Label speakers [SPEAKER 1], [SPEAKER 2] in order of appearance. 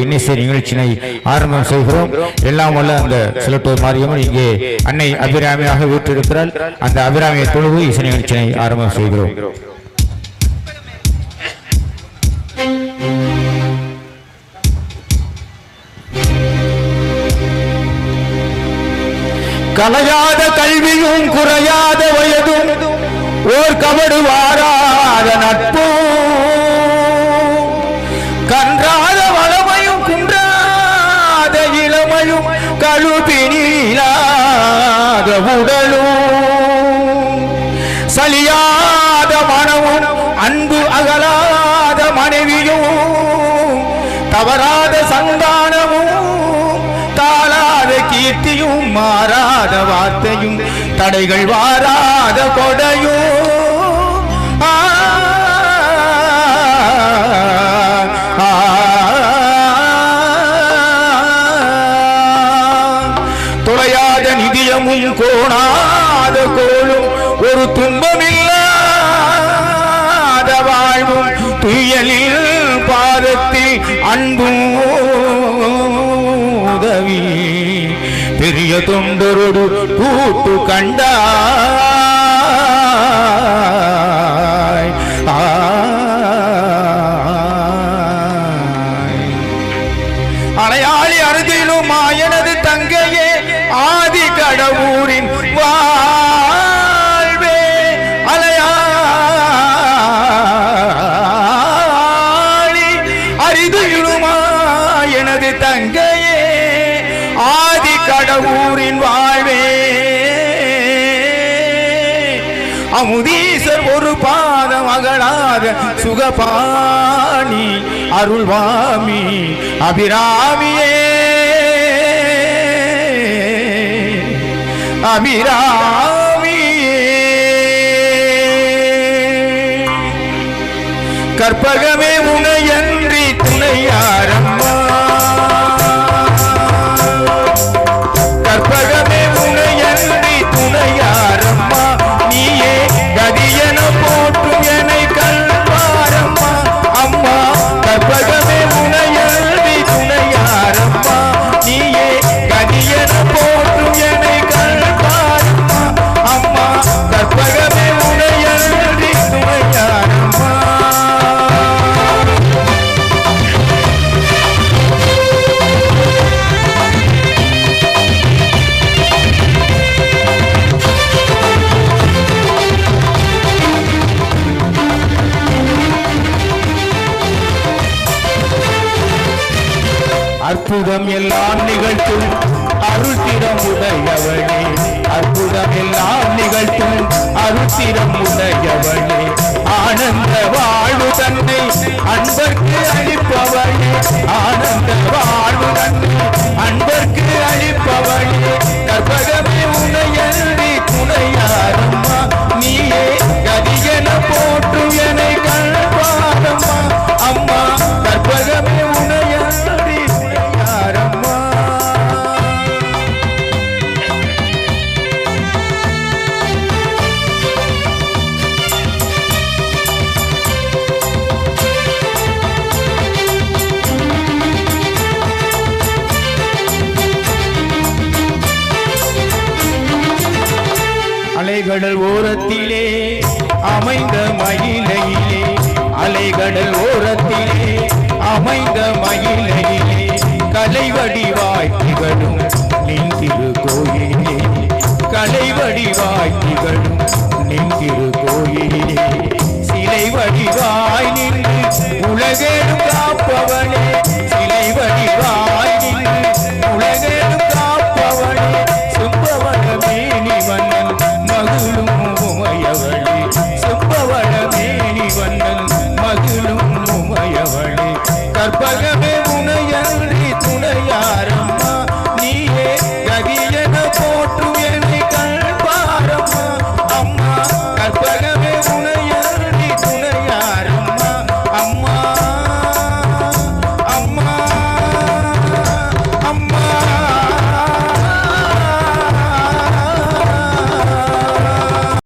[SPEAKER 1] இன்னிசை நிகழ்ச்சியை ஆரம்பம் செய்கிறோம். எல்லாம் வல்ல அந்த சிலட்டூர் மாரியம்மன் இங்கே அன்னை அபிராமியாக வீற்றிருக்கிறாள். அந்த அபிராமியை தொழுது இசை நிகழ்ச்சியை ஆரம்பம் செய்கிறோம். கலையாத கல்வியும் குறையாத வயதும் ஓர் கபடு வாராத நட்பும் கன்றாத வளமையும் குன்றாத இளமையும் கழுபினிலாத உடலும் சலியாத மனமும் அன்பு அகலாத மனைவியும் தவறாத சந்தானமும் தாளாத கீர்த்தியும் மாறாத வார்த்தையும் தடைகள் வாராத கொடையும் துளையாத நிதியமும் கோணாத கோளும் ஒரு துன்பமில்லாத வாழ்வும் துயலில் பாதத்தில் அன்பும் உதவி பெரிய தொண்டரோடு கூட்டு கண்டாய். அலையாளி அருகிலும் ஆயனது தங்கையே ஆதி கடவுரின் வாழ்வே அலையாளி அரிதிலுமா எனது தங்கையே ஆதி கடவுரின் வாழ்வே அமுதீசர் ஒரு பாதம் அகலாத சுகபாணி அருள்வாமி அபிராமியே அபிராமியே கற்பகமே உனையன்றி துணையாரம்மா கற்பகமே உனையன்றி துணையாரம்மா நீயே கதியன போற்றும் என்னை கல்வாரம்மா அம்மா கற்பகமே உனையன்றி துணையாரம்மா நீயே கதியன போற்றும் என்னை கல்வாரம்மா அம்மா கற்பகமே உனையன்றி துணையாரம்மா. அற்புதம் எல்லாம் நிகழ்த்தும் அருள்திறம் உடையவனே அற்புதம் எல்லாம் நிகழ்த்தும் அருள்திறம் உடையவனே ஆனந்த வாழ்வு தன்னை அன்பர்க்கு அளிப்பவனே ஆனந்த வாழ்வு தன்னை அன்பர்க்கு அளிப்பவனே கற்பகமே உனையன்றி துணையாரம்மா நீயே கதியன போற்றும் என்னை கல்வாரம்மா அம்மா கற்பகமே உனையன்றி துணையாரம்மா. அலைகடல் ஓரத்திலே அமைந்த மயிலையிலே அலைகடல் ஓரத்திலே அமைந்த மயிலையிலே கலைவடிவாய் திகழும் நின் திருக்கோயிலே கலைவடிவாய் திகழும் நின் திருக்கோயிலே சிலை வடிவாய் நின்று உலகேடும் காப்பவனே சிலை வடிவாய் நின்று உலகேடும் காப்பவனே சுப்பவன மேனி வண்ணன் மகிழும் உமையவளே சுப்பவன மேனி வண்ணன் மகிழும் உமையவளே கற்பக